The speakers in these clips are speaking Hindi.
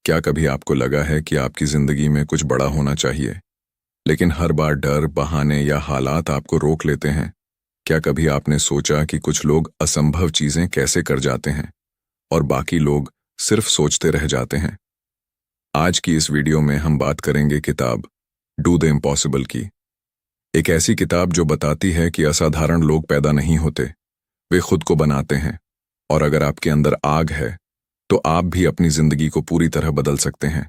क्या कभी आपको लगा है कि आपकी जिंदगी में कुछ बड़ा होना चाहिए, लेकिन हर बार डर, बहाने या हालात आपको रोक लेते हैं? क्या कभी आपने सोचा कि कुछ लोग असंभव चीजें कैसे कर जाते हैं और बाकी लोग सिर्फ सोचते रह जाते हैं? आज की इस वीडियो में हम बात करेंगे किताब डू द इम्पॉसिबल की। एक ऐसी किताब जो बताती है कि असाधारण लोग पैदा नहीं होते, वे खुद को बनाते हैं। और अगर आपके अंदर आग है तो आप भी अपनी जिंदगी को पूरी तरह बदल सकते हैं।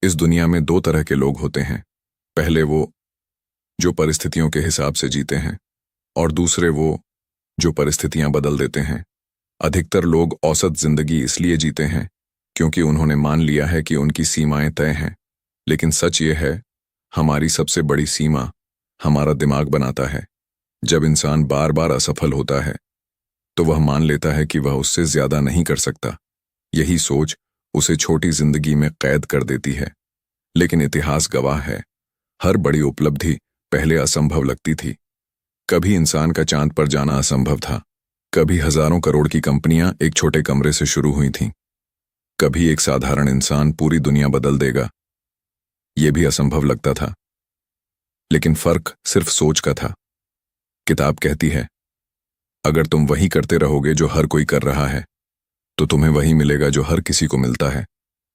इस दुनिया में दो तरह के लोग होते हैं। पहले वो जो परिस्थितियों के हिसाब से जीते हैं, और दूसरे वो जो परिस्थितियां बदल देते हैं। अधिकतर लोग औसत जिंदगी इसलिए जीते हैं क्योंकि उन्होंने मान लिया है कि उनकी सीमाएं तय हैं। लेकिन सच ये है, हमारी सबसे बड़ी सीमा हमारा दिमाग बनाता है। जब इंसान बार बार असफल होता है तो वह मान लेता है कि वह उससे ज्यादा नहीं कर सकता। यही सोच उसे छोटी जिंदगी में कैद कर देती है। लेकिन इतिहास गवाह है, हर बड़ी उपलब्धि पहले असंभव लगती थी। कभी इंसान का चांद पर जाना असंभव था, कभी हजारों करोड़ की कंपनियां एक छोटे कमरे से शुरू हुई थीं, कभी एक साधारण इंसान पूरी दुनिया बदल देगा, यह भी असंभव लगता था। लेकिन फर्क सिर्फ सोच का था। किताब कहती है, अगर तुम वही करते रहोगे जो हर कोई कर रहा है तो तुम्हें वही मिलेगा जो हर किसी को मिलता है।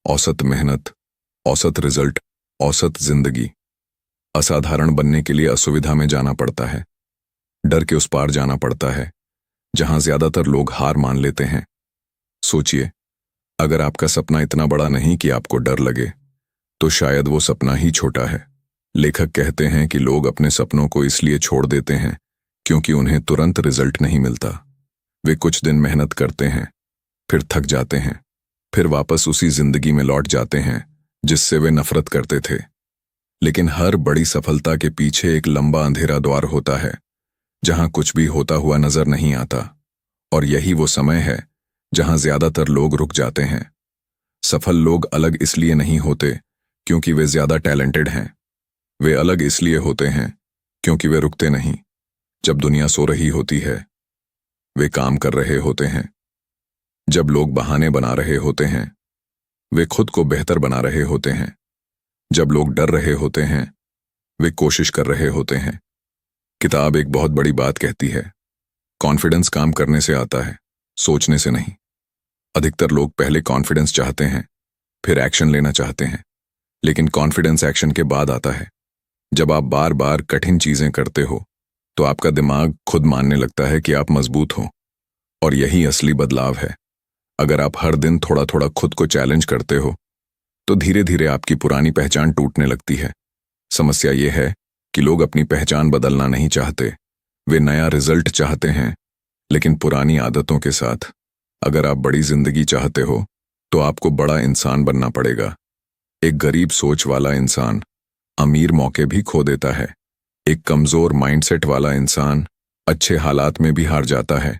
औसत मेहनत, औसत रिजल्ट, औसत जिंदगी। असाधारण बनने के लिए असुविधा में जाना पड़ता है, डर के उस पार जाना पड़ता है जहां ज्यादातर लोग हार मान लेते हैं। सोचिए, अगर आपका सपना इतना बड़ा नहीं कि आपको डर लगे तो शायद वो सपना ही छोटा है। लेखक कहते हैं कि लोग अपने सपनों को इसलिए छोड़ देते हैं क्योंकि उन्हें तुरंत रिजल्ट नहीं मिलता। वे कुछ दिन मेहनत करते हैं, फिर थक जाते हैं, फिर वापस उसी जिंदगी में लौट जाते हैं जिससे वे नफरत करते थे। लेकिन हर बड़ी सफलता के पीछे एक लंबा अंधेरा द्वार होता है जहां कुछ भी होता हुआ नजर नहीं आता। और यही वो समय है जहां ज्यादातर लोग रुक जाते हैं। सफल लोग अलग इसलिए नहीं होते क्योंकि वे ज्यादा टैलेंटेड हैं, वे अलग इसलिए होते हैं क्योंकि वे रुकते नहीं। जब दुनिया सो रही होती है वे काम कर रहे होते हैं। जब लोग बहाने बना रहे होते हैं वे खुद को बेहतर बना रहे होते हैं। जब लोग डर रहे होते हैं वे कोशिश कर रहे होते हैं। किताब एक बहुत बड़ी बात कहती है, कॉन्फिडेंस काम करने से आता है, सोचने से नहीं। अधिकतर लोग पहले कॉन्फिडेंस चाहते हैं, फिर एक्शन लेना चाहते हैं, लेकिन कॉन्फिडेंस एक्शन के बाद आता है। जब आप बार बार कठिन चीजें करते हो तो आपका दिमाग खुद मानने लगता है कि आप मजबूत हो, और यही असली बदलाव है। अगर आप हर दिन थोड़ा थोड़ा खुद को चैलेंज करते हो तो धीरे धीरे आपकी पुरानी पहचान टूटने लगती है। समस्या यह है कि लोग अपनी पहचान बदलना नहीं चाहते, वे नया रिजल्ट चाहते हैं, लेकिन पुरानी आदतों के साथ। अगर आप बड़ी जिंदगी चाहते हो तो आपको बड़ा इंसान बनना पड़ेगा। एक गरीब सोच वाला इंसान अमीर मौके भी खो देता है। एक कमजोर माइंडसेट वाला इंसान अच्छे हालात में भी हार जाता है।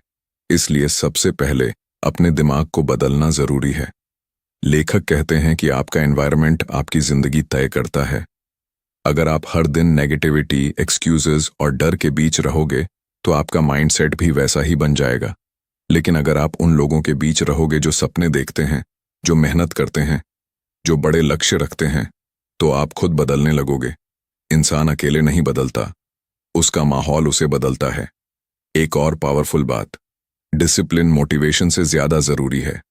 इसलिए सबसे पहले अपने दिमाग को बदलना जरूरी है। लेखक कहते हैं कि आपका एनवायरनमेंट आपकी जिंदगी तय करता है। अगर आप हर दिन नेगेटिविटी, एक्सक्यूजेस और डर के बीच रहोगे तो आपका माइंडसेट भी वैसा ही बन जाएगा। लेकिन अगर आप उन लोगों के बीच रहोगे जो सपने देखते हैं, जो मेहनत करते हैं, जो बड़े लक्ष्य रखते हैं, तो आप खुद बदलने लगोगे। इंसान अकेले नहीं बदलता, उसका माहौल उसे बदलता है। एक और पावरफुल बात, डिसिप्लिन मोटिवेशन से ज्यादा जरूरी है।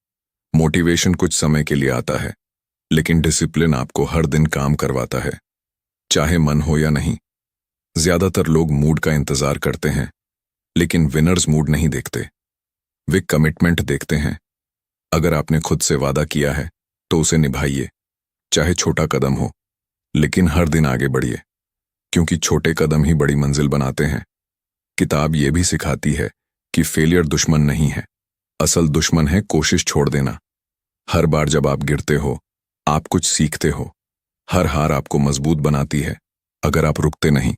मोटिवेशन कुछ समय के लिए आता है, लेकिन डिसिप्लिन आपको हर दिन काम करवाता है, चाहे मन हो या नहीं। ज्यादातर लोग मूड का इंतजार करते हैं, लेकिन विनर्स मूड नहीं देखते, वे कमिटमेंट देखते हैं। अगर आपने खुद से वादा किया है तो उसे निभाइए, चाहे छोटा कदम हो, लेकिन हर दिन आगे बढ़िए, क्योंकि छोटे कदम ही बड़ी मंजिल बनाते हैं। किताब ये भी सिखाती है कि फेलियर दुश्मन नहीं है, असल दुश्मन है कोशिश छोड़ देना। हर बार जब आप गिरते हो आप कुछ सीखते हो। हर हार आपको मजबूत बनाती है अगर आप रुकते नहीं।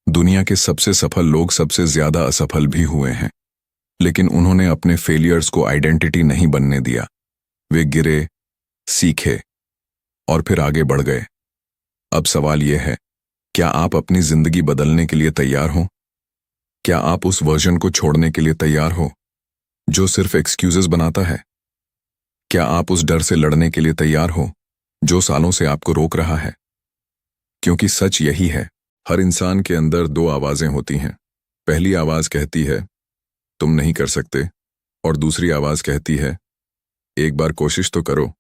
दुनिया के सबसे सफल लोग सबसे ज्यादा असफल भी हुए हैं, लेकिन उन्होंने अपने फेलियर्स को आइडेंटिटी नहीं बनने दिया। वे गिरे, सीखे और फिर आगे बढ़ गए। अब सवाल यह है, क्या आप अपनी जिंदगी बदलने के लिए तैयार हो? क्या आप उस वर्जन को छोड़ने के लिए तैयार हो जो सिर्फ एक्सक्यूजेस बनाता है? क्या आप उस डर से लड़ने के लिए तैयार हो जो सालों से आपको रोक रहा है। क्योंकि सच यही है, हर इंसान के अंदर दो आवाजें होती हैं। पहली आवाज कहती है तुम नहीं कर सकते, और दूसरी आवाज कहती है एक बार कोशिश तो करो।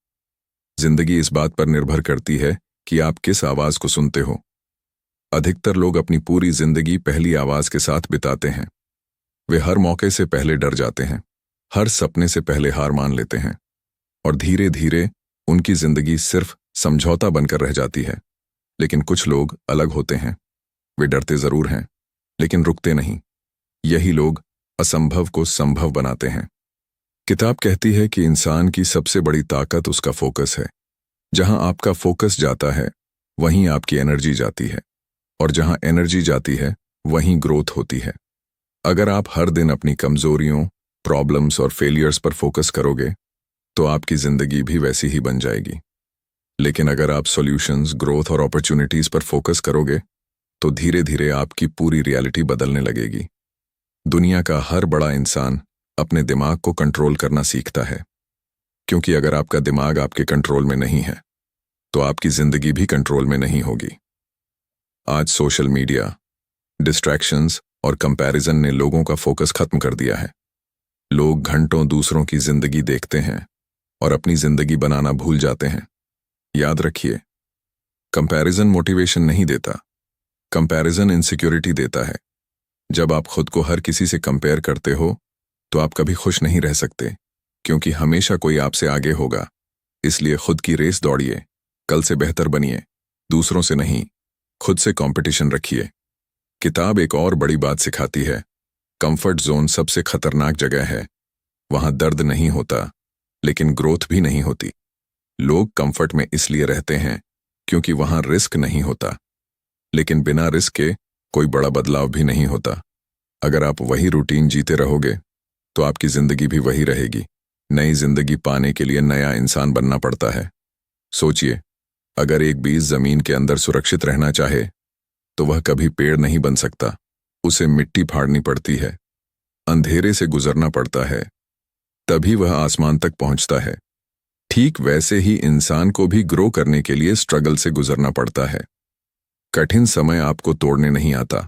जिंदगी इस बात पर निर्भर करती है कि आप किस आवाज को सुनते हो। अधिकतर लोग अपनी पूरी जिंदगी पहली आवाज के साथ बिताते हैं। वे हर मौके से पहले डर जाते हैं, हर सपने से पहले हार मान लेते हैं, और धीरे धीरे उनकी जिंदगी सिर्फ समझौता बनकर रह जाती है। लेकिन कुछ लोग अलग होते हैं। वे डरते जरूर हैं, लेकिन रुकते नहीं। यही लोग असंभव को संभव बनाते हैं। किताब कहती है कि इंसान की सबसे बड़ी ताकत उसका फोकस है। जहां आपका फोकस जाता है, वहीं आपकी एनर्जी जाती है, और जहां एनर्जी जाती है, वहीं ग्रोथ होती है। अगर आप हर दिन अपनी कमजोरियों, प्रॉब्लम्स और फेलियर्स पर फोकस करोगे, तो आपकी जिंदगी भी वैसी ही बन जाएगी। लेकिन अगर आप सॉल्यूशंस, ग्रोथ और अपॉर्चुनिटीज पर फोकस करोगे, तो धीरे धीरे आपकी पूरी रियलिटी बदलने लगेगी। दुनिया का हर बड़ा इंसान अपने दिमाग को कंट्रोल करना सीखता है, क्योंकि अगर आपका दिमाग आपके कंट्रोल में नहीं है, तो आपकी जिंदगी भी कंट्रोल में नहीं होगी। आज सोशल मीडिया, डिस्ट्रैक्शंस और कंपैरिजन ने लोगों का फोकस खत्म कर दिया है। लोग घंटों दूसरों की जिंदगी देखते हैं और अपनी जिंदगी बनाना भूल जाते हैं। याद रखिए, कंपैरिजन मोटिवेशन नहीं देता, कंपैरिजन इनसिक्योरिटी देता है। जब आप खुद को हर किसी से कंपेयर करते हो, तो आप कभी खुश नहीं रह सकते, क्योंकि हमेशा कोई आपसे आगे होगा। इसलिए खुद की रेस दौड़िए, कल से बेहतर बनिए, दूसरों से नहीं, खुद से कंपटीशन रखिए। किताब एक और बड़ी बात सिखाती है, कंफर्ट जोन सबसे खतरनाक जगह है। वहां दर्द नहीं होता, लेकिन ग्रोथ भी नहीं होती। लोग कंफर्ट में इसलिए रहते हैं क्योंकि वहां रिस्क नहीं होता, लेकिन बिना रिस्क के कोई बड़ा बदलाव भी नहीं होता। अगर आप वही रूटीन जीते रहोगे, तो आपकी जिंदगी भी वही रहेगी। नई जिंदगी पाने के लिए नया इंसान बनना पड़ता है। सोचिए, अगर एक बीज जमीन के अंदर सुरक्षित रहना चाहे, तो वह कभी पेड़ नहीं बन सकता। उसे मिट्टी फाड़नी पड़ती है, अंधेरे से गुजरना पड़ता है, तभी वह आसमान तक पहुंचता है। ठीक वैसे ही इंसान को भी ग्रो करने के लिए स्ट्रगल से गुजरना पड़ता है। कठिन समय आपको तोड़ने नहीं आता,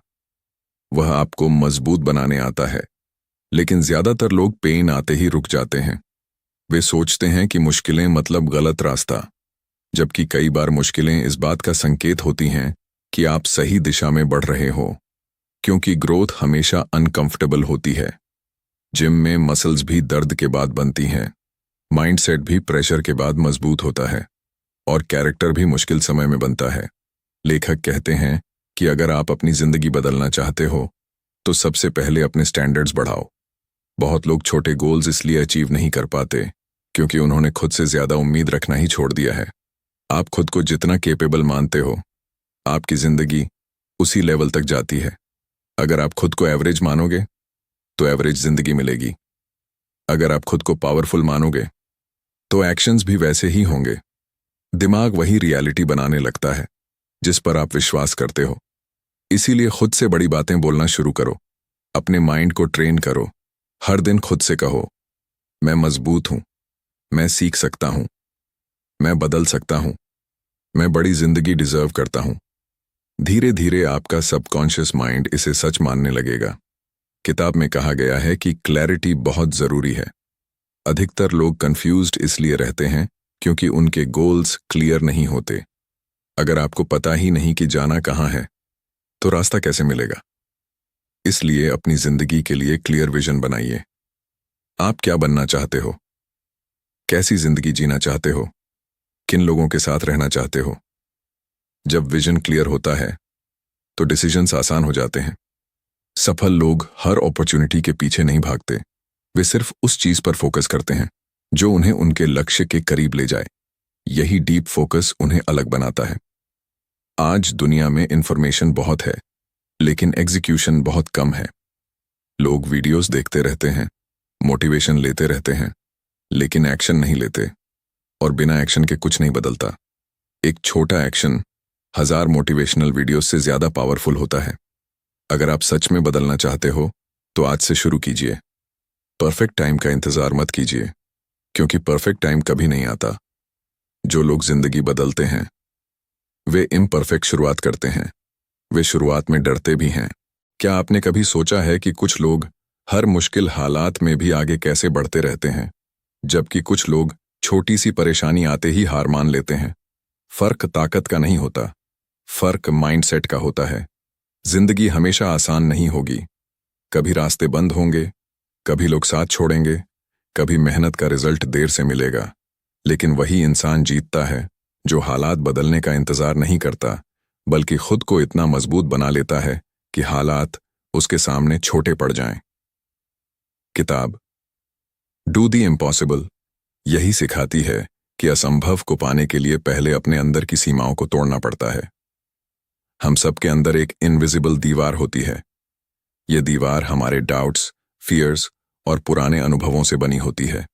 वह आपको मजबूत बनाने आता है। लेकिन ज्यादातर लोग पेन आते ही रुक जाते हैं। वे सोचते हैं कि मुश्किलें मतलब गलत रास्ता, जबकि कई बार मुश्किलें इस बात का संकेत होती हैं कि आप सही दिशा में बढ़ रहे हो। क्योंकि ग्रोथ हमेशा अनकंफर्टेबल होती है। जिम में मसल्स भी दर्द के बाद बनती हैं, माइंडसेट भी प्रेशर के बाद मजबूत होता है, और कैरेक्टर भी मुश्किल समय में बनता है। लेखक कहते हैं कि अगर आप अपनी जिंदगी बदलना चाहते हो, तो सबसे पहले अपने स्टैंडर्ड्स बढ़ाओ। बहुत लोग छोटे गोल्स इसलिए अचीव नहीं कर पाते क्योंकि उन्होंने खुद से ज्यादा उम्मीद रखना ही छोड़ दिया है। आप खुद को जितना केपेबल मानते हो, आपकी जिंदगी उसी लेवल तक जाती है। अगर आप खुद को एवरेज मानोगे, तो एवरेज जिंदगी मिलेगी। अगर आप खुद को पावरफुल मानोगे, तो एक्शंस भी वैसे ही होंगे। दिमाग वही रियलिटी बनाने लगता है जिस पर आप विश्वास करते हो। इसीलिए खुद से बड़ी बातें बोलना शुरू करो। अपने माइंड को ट्रेन करो। हर दिन खुद से कहो, मैं मजबूत हूं, मैं सीख सकता हूं, मैं बदल सकता हूं, मैं बड़ी जिंदगी डिजर्व करता हूं। धीरे धीरे आपका सबकॉन्शियस माइंड इसे सच मानने लगेगा। किताब में कहा गया है कि क्लैरिटी बहुत जरूरी है। अधिकतर लोग कंफ्यूज्ड इसलिए रहते हैं क्योंकि उनके गोल्स क्लियर नहीं होते। अगर आपको पता ही नहीं कि जाना कहां है, तो रास्ता कैसे मिलेगा? इसलिए अपनी जिंदगी के लिए क्लियर विजन बनाइए। आप क्या बनना चाहते हो? कैसी जिंदगी जीना चाहते हो? किन लोगों के साथ रहना चाहते हो? जब विजन क्लियर होता है, तो डिसीजंस आसान हो जाते हैं। सफल लोग हर अपॉर्चुनिटी के पीछे नहीं भागते। वे सिर्फ उस चीज पर फोकस करते हैं जो उन्हें उनके लक्ष्य के करीब ले जाए। यही डीप फोकस उन्हें अलग बनाता है। आज दुनिया में इंफॉर्मेशन बहुत है, लेकिन एग्जीक्यूशन बहुत कम है। लोग वीडियोस देखते रहते हैं, मोटिवेशन लेते रहते हैं, लेकिन एक्शन नहीं लेते, और बिना एक्शन के कुछ नहीं बदलता। एक छोटा एक्शन 1000 मोटिवेशनल वीडियोस से ज्यादा पावरफुल होता है। अगर आप सच में बदलना चाहते हो, तो आज से शुरू कीजिए। परफेक्ट टाइम का इंतजार मत कीजिए, क्योंकि परफेक्ट टाइम कभी नहीं आता। जो लोग जिंदगी बदलते हैं वे इम्परफेक्ट शुरुआत करते हैं। वे शुरुआत में डरते भी हैं। क्या आपने कभी सोचा है कि कुछ लोग हर मुश्किल हालात में भी आगे कैसे बढ़ते रहते हैं, जबकि कुछ लोग छोटी सी परेशानी आते ही हार मान लेते हैं? फर्क ताकत का नहीं होता, फर्क माइंडसेट का होता है। जिंदगी हमेशा आसान नहीं होगी। कभी रास्ते बंद होंगे, कभी लोग साथ छोड़ेंगे, कभी मेहनत का रिजल्ट देर से मिलेगा। लेकिन वही इंसान जीतता है जो हालात बदलने का इंतजार नहीं करता, बल्कि खुद को इतना मजबूत बना लेता है कि हालात उसके सामने छोटे पड़ जाएं। किताब डू दी इम्पॉसिबल यही सिखाती है कि असंभव को पाने के लिए पहले अपने अंदर की सीमाओं को तोड़ना पड़ता है। हम सबके अंदर एक इनविजिबल दीवार होती है। ये दीवार हमारे डाउट्स, फियर्स और पुराने अनुभवों से बनी होती है।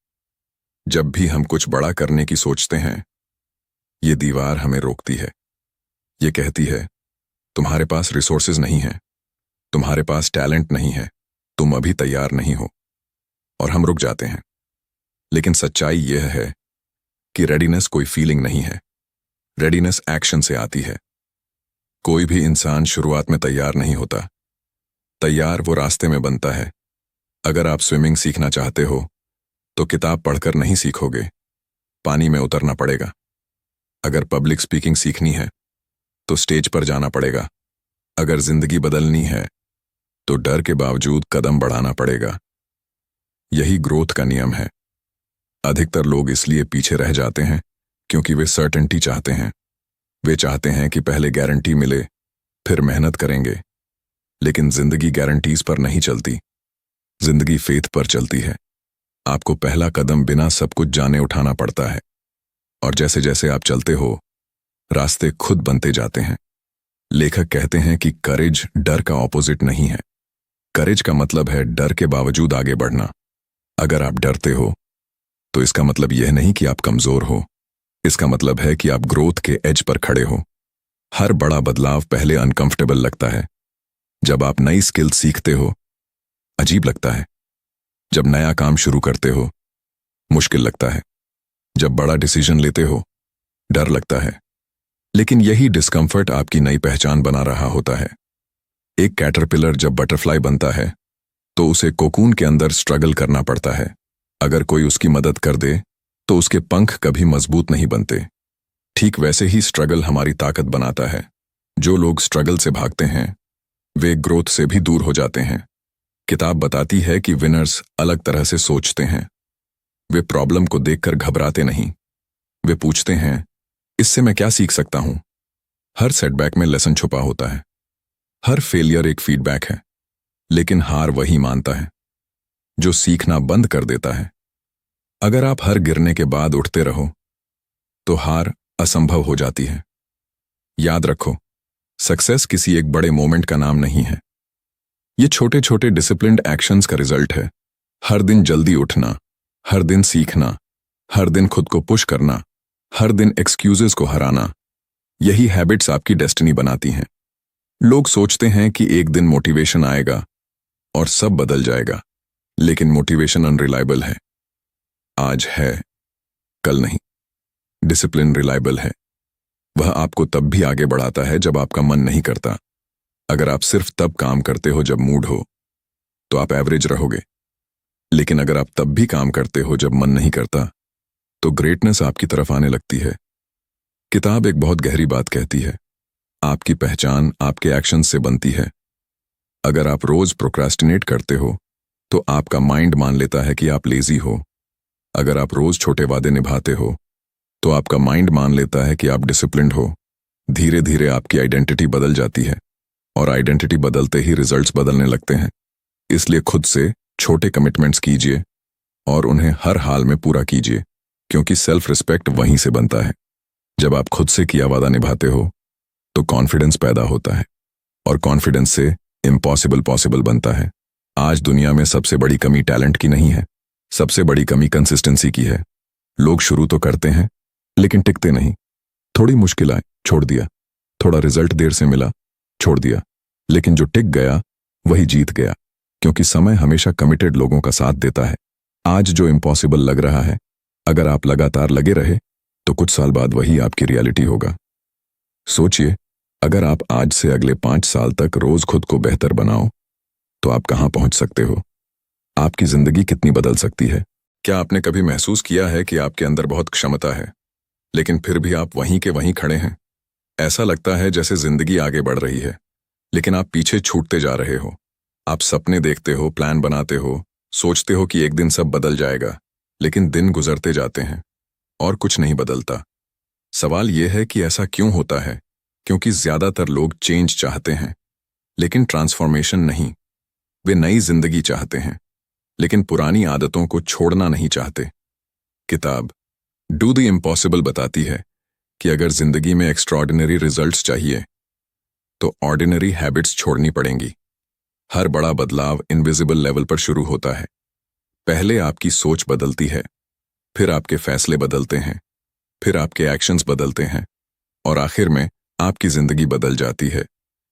जब भी हम कुछ बड़ा करने की सोचते हैं, ये दीवार हमें रोकती है। ये कहती है, तुम्हारे पास रिसोर्सेज नहीं है, तुम्हारे पास टैलेंट नहीं है, तुम अभी तैयार नहीं हो। और हम रुक जाते हैं। लेकिन सच्चाई यह है कि रेडीनेस कोई फीलिंग नहीं है, रेडीनेस एक्शन से आती है। कोई भी इंसान शुरुआत में तैयार नहीं होता। तैयार वो रास्ते में बनता है। अगर आप स्विमिंग सीखना चाहते हो तो किताब पढ़कर नहीं सीखोगे, पानी में उतरना पड़ेगा। अगर पब्लिक स्पीकिंग सीखनी है तो स्टेज पर जाना पड़ेगा। अगर जिंदगी बदलनी है तो डर के बावजूद कदम बढ़ाना पड़ेगा। यही ग्रोथ का नियम है। अधिकतर लोग इसलिए पीछे रह जाते हैं क्योंकि वे सर्टेनिटी चाहते हैं। वे चाहते हैं कि पहले गारंटी मिले, फिर मेहनत करेंगे। लेकिन जिंदगी गारंटीज पर नहीं चलती, जिंदगी फेथ पर चलती है। आपको पहला कदम बिना सब कुछ जाने उठाना पड़ता है। और जैसे जैसे आप चलते हो, रास्ते खुद बनते जाते हैं। लेखक कहते हैं कि करेज डर का ऑपोजिट नहीं है। करेज का मतलब है डर के बावजूद आगे बढ़ना। अगर आप डरते हो तो इसका मतलब यह नहीं कि आप कमजोर हो। इसका मतलब है कि आप ग्रोथ के एज पर खड़े हो। हर बड़ा बदलाव पहले अनकंफर्टेबल लगता है। जब आप नई स्किल सीखते हो, अजीब लगता है। जब नया काम शुरू करते हो, मुश्किल लगता है। जब बड़ा डिसीजन लेते हो, डर लगता है। लेकिन यही डिस्कम्फर्ट आपकी नई पहचान बना रहा होता है। एक कैटरपिलर जब बटरफ्लाई बनता है तो उसे कोकून के अंदर स्ट्रगल करना पड़ता है। अगर कोई उसकी मदद कर दे तो उसके पंख कभी मजबूत नहीं बनते। ठीक वैसे ही स्ट्रगल हमारी ताकत बनाता है। जो लोग स्ट्रगल से भागते हैं वे ग्रोथ से भी दूर हो जाते हैं। किताब बताती है कि विनर्स अलग तरह से सोचते हैं। वे प्रॉब्लम को देखकर घबराते नहीं। वे पूछते हैं, इससे मैं क्या सीख सकता हूं? हर सेटबैक में लेसन छुपा होता है। हर फेलियर एक फीडबैक है। लेकिन हार वही मानता है जो सीखना बंद कर देता है। अगर आप हर गिरने के बाद उठते रहो तो हार असंभव हो जाती है। याद रखो, सक्सेस किसी एक बड़े मोमेंट का नाम नहीं है। ये छोटे छोटे डिसिप्लिन्ड एक्शंस का रिजल्ट है। हर दिन जल्दी उठना, हर दिन सीखना, हर दिन खुद को पुश करना, हर दिन एक्सक्यूजेस को हराना, यही हैबिट्स आपकी डेस्टिनी बनाती हैं। लोग सोचते हैं कि एक दिन मोटिवेशन आएगा और सब बदल जाएगा, लेकिन मोटिवेशन अनरिलायबल है। आज है, कल नहीं। डिसिप्लिन रिलायबल है। वह आपको तब भी आगे बढ़ाता है जब आपका मन नहीं करता। अगर आप सिर्फ तब काम करते हो जब मूड हो तो आप एवरेज रहोगे। लेकिन अगर आप तब भी काम करते हो जब मन नहीं करता तो ग्रेटनेस आपकी तरफ आने लगती है। किताब एक बहुत गहरी बात कहती है, आपकी पहचान आपके एक्शंस से बनती है। अगर आप रोज प्रोक्रास्टिनेट करते हो तो आपका माइंड मान लेता है कि आप लेजी हो। अगर आप रोज छोटे वादे निभाते हो तो आपका माइंड मान लेता है कि आप डिसिप्लिन्ड हो। धीरे धीरे आपकी आइडेंटिटी बदल जाती है और आइडेंटिटी बदलते ही रिजल्ट्स बदलने लगते हैं। इसलिए खुद से छोटे कमिटमेंट्स कीजिए और उन्हें हर हाल में पूरा कीजिए, क्योंकि सेल्फ रिस्पेक्ट वहीं से बनता है। जब आप खुद से किया वादा निभाते हो तो कॉन्फिडेंस पैदा होता है और कॉन्फिडेंस से इम्पॉसिबल पॉसिबल बनता है। आज दुनिया में सबसे बड़ी कमी टैलेंट की नहीं है, सबसे बड़ी कमी कंसिस्टेंसी की है। लोग शुरू तो करते हैं लेकिन टिकते नहीं। थोड़ी मुश्किल आए, छोड़ दिया। थोड़ा रिजल्ट देर से मिला, छोड़ दिया। लेकिन जो टिक गया वही जीत गया, क्योंकि समय हमेशा कमिटेड लोगों का साथ देता है। आज जो इम्पॉसिबल लग रहा है, अगर आप लगातार लगे रहे तो कुछ साल बाद वही आपकी रियलिटी होगा। सोचिए, अगर आप आज से अगले 5 साल तक रोज खुद को बेहतर बनाओ तो आप कहां पहुंच सकते हो? आपकी जिंदगी कितनी बदल सकती है? क्या आपने कभी महसूस किया है कि आपके अंदर बहुत क्षमता है, लेकिन फिर भी आप वहीं के वहीं खड़े हैं? ऐसा लगता है जैसे जिंदगी आगे बढ़ रही है, लेकिन आप पीछे छूटते जा रहे हो। आप सपने देखते हो, प्लान बनाते हो, सोचते हो कि एक दिन सब बदल जाएगा, लेकिन दिन गुजरते जाते हैं और कुछ नहीं बदलता। सवाल यह है कि ऐसा क्यों होता है? क्योंकि ज्यादातर लोग चेंज चाहते हैं, लेकिन ट्रांसफॉर्मेशन नहीं। वे नई जिंदगी चाहते हैं, लेकिन पुरानी आदतों को छोड़ना नहीं चाहते। किताब डू द इम्पॉसिबल बताती है कि अगर जिंदगी में एक्स्ट्रॉर्डिनरी रिजल्ट्स चाहिए तो ऑर्डिनरी हैबिट्स छोड़नी पड़ेंगी। हर बड़ा बदलाव इनविजिबल लेवल पर शुरू होता है। पहले आपकी सोच बदलती है, फिर आपके फैसले बदलते हैं, फिर आपके एक्शंस बदलते हैं और आखिर में आपकी जिंदगी बदल जाती है।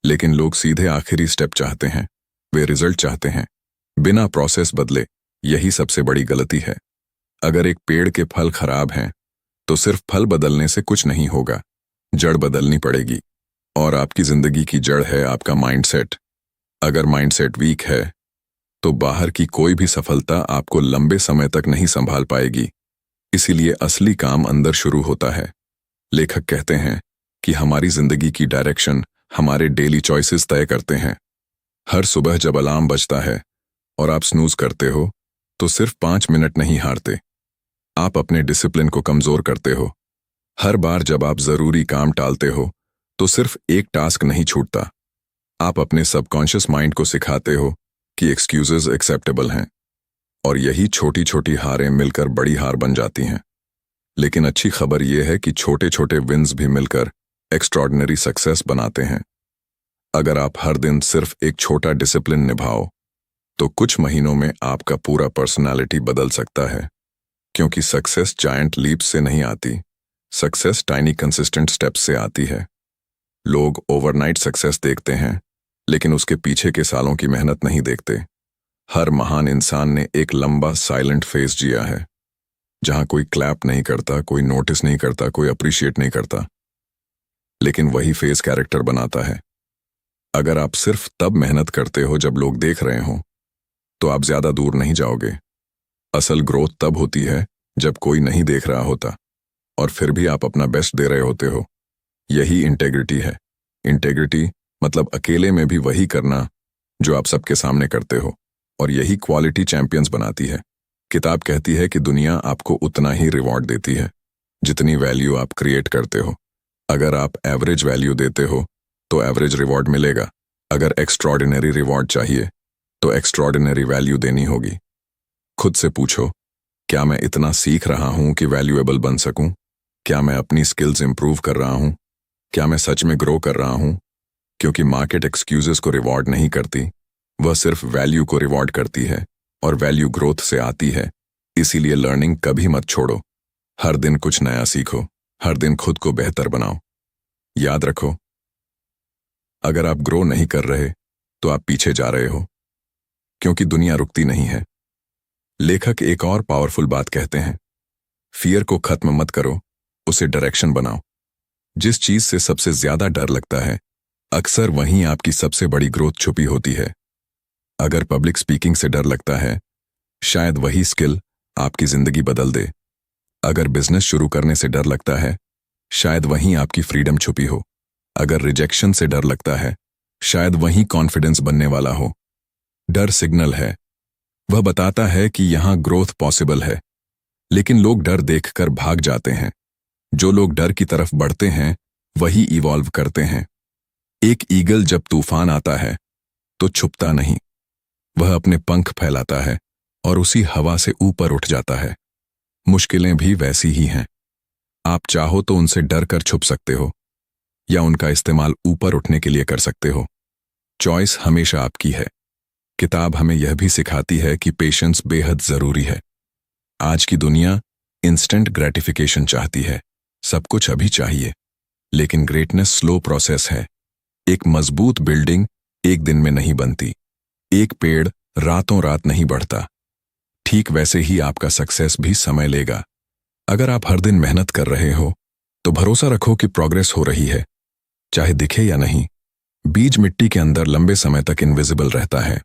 लेकिन लोग सीधे आखिरी स्टेप चाहते हैं, वे रिजल्ट चाहते हैं, बिना प्रोसेस बदले। यही सबसे बड़ी गलती है। अगर एक पेड़ के फल खराब हैं, तो सिर्फ फल बदलने से कुछ नहीं होगा, जड़ बदलनी पड़ेगी। और आपकी जिंदगी की जड़ है आपका माइंडसेट। अगर माइंडसेट वीक है, तो बाहर की कोई भी सफलता आपको लंबे समय तक नहीं संभाल पाएगी। इसीलिए असली काम अंदर शुरू होता है। लेखक कहते हैं कि हमारी जिंदगी की डायरेक्शन हमारे डेली चॉइसेस तय करते हैं। हर सुबह जब अलार्म बजता है और आप स्नूज करते हो, तो सिर्फ 5 मिनट नहीं हारते, आप अपने डिसिप्लिन को कमजोर करते हो। हर बार जब आप जरूरी काम टालते हो, तो सिर्फ एक टास्क नहीं छूटता, आप अपने सबकॉन्शियस माइंड को सिखाते हो कि एक्सक्यूजेस एक्सेप्टेबल हैं। और यही छोटी छोटी हारें मिलकर बड़ी हार बन जाती हैं। लेकिन अच्छी खबर यह है कि छोटे छोटे विन्स भी मिलकर एक्स्ट्रॉर्डिनरी सक्सेस बनाते हैं। अगर आप हर दिन सिर्फ एक छोटा डिसिप्लिन निभाओ, तो कुछ महीनों में आपका पूरा पर्सनालिटी बदल सकता है। क्योंकि सक्सेस जायंट लीप्स से नहीं आती, सक्सेस टाइनी कंसिस्टेंट स्टेप्स से आती है। लोग ओवरनाइट सक्सेस देखते हैं, लेकिन उसके पीछे के सालों की मेहनत नहीं देखते। हर महान इंसान ने एक लंबा साइलेंट फेज जिया है, जहां कोई क्लैप नहीं करता, कोई नोटिस नहीं करता, कोई अप्रिशिएट नहीं करता, लेकिन वही फेज कैरेक्टर बनाता है। अगर आप सिर्फ तब मेहनत करते हो जब लोग देख रहे हो, तो आप ज्यादा दूर नहीं जाओगे। असल ग्रोथ तब होती है जब कोई नहीं देख रहा होता और फिर भी आप अपना बेस्ट दे रहे होते हो। यही इंटेग्रिटी है। इंटेग्रिटी मतलब अकेले में भी वही करना जो आप सबके सामने करते हो, और यही क्वालिटी चैंपियंस बनाती है। किताब कहती है कि दुनिया आपको उतना ही रिवॉर्ड देती है जितनी वैल्यू आप क्रिएट करते हो। अगर आप एवरेज वैल्यू देते हो तो एवरेज रिवॉर्ड मिलेगा। अगर एक्स्ट्रॉर्डिनरी रिवॉर्ड चाहिए तो एक्स्ट्रॉर्डिनरी वैल्यू देनी होगी। खुद से पूछो, क्या मैं इतना सीख रहा हूं कि वैल्यूएबल बन सकूं? क्या मैं अपनी स्किल्स इंप्रूव कर रहा हूं? क्या मैं सच में ग्रो कर रहा हूं? क्योंकि मार्केट एक्सक्यूजेस को रिवॉर्ड नहीं करती, वह सिर्फ वैल्यू को रिवॉर्ड करती है, और वैल्यू ग्रोथ से आती है। इसीलिए लर्निंग कभी मत छोड़ो। हर दिन कुछ नया सीखो, हर दिन खुद को बेहतर बनाओ। याद रखो, अगर आप ग्रो नहीं कर रहे तो आप पीछे जा रहे हो, क्योंकि दुनिया रुकती नहीं है। लेखक एक और पावरफुल बात कहते हैं, फियर को खत्म मत करो, उसे डायरेक्शन बनाओ। जिस चीज से सबसे ज्यादा डर लगता है, अक्सर वहीं आपकी सबसे बड़ी ग्रोथ छुपी होती है। अगर पब्लिक स्पीकिंग से डर लगता है, शायद वही स्किल आपकी जिंदगी बदल दे। अगर बिजनेस शुरू करने से डर लगता है, शायद वहीं आपकी फ्रीडम छुपी हो। अगर रिजेक्शन से डर लगता है, शायद वहीं कॉन्फिडेंस बनने वाला हो। डर सिग्नल है, वह बताता है कि यहां ग्रोथ पॉसिबल है। लेकिन लोग डर देखकर भाग जाते हैं। जो लोग डर की तरफ बढ़ते हैं, वही इवॉल्व करते हैं। एक ईगल जब तूफान आता है तो छुपता नहीं, वह अपने पंख फैलाता है और उसी हवा से ऊपर उठ जाता है। मुश्किलें भी वैसी ही हैं। आप चाहो तो उनसे डर कर छुप सकते हो, या उनका इस्तेमाल ऊपर उठने के लिए कर सकते हो। चॉइस हमेशा आपकी है। किताब हमें यह भी सिखाती है कि पेशेंस बेहद जरूरी है। आज की दुनिया इंस्टेंट ग्रेटिफिकेशन चाहती है, सब कुछ अभी चाहिए। लेकिन ग्रेटनेस स्लो प्रोसेस है। एक मजबूत बिल्डिंग एक दिन में नहीं बनती, एक पेड़ रातों रात नहीं बढ़ता। ठीक वैसे ही आपका सक्सेस भी समय लेगा। अगर आप हर दिन मेहनत कर रहे हो तो भरोसा रखो कि प्रोग्रेस हो रही है, चाहे दिखे या नहीं। बीज मिट्टी के अंदर लंबे समय तक इनविजिबल रहता है,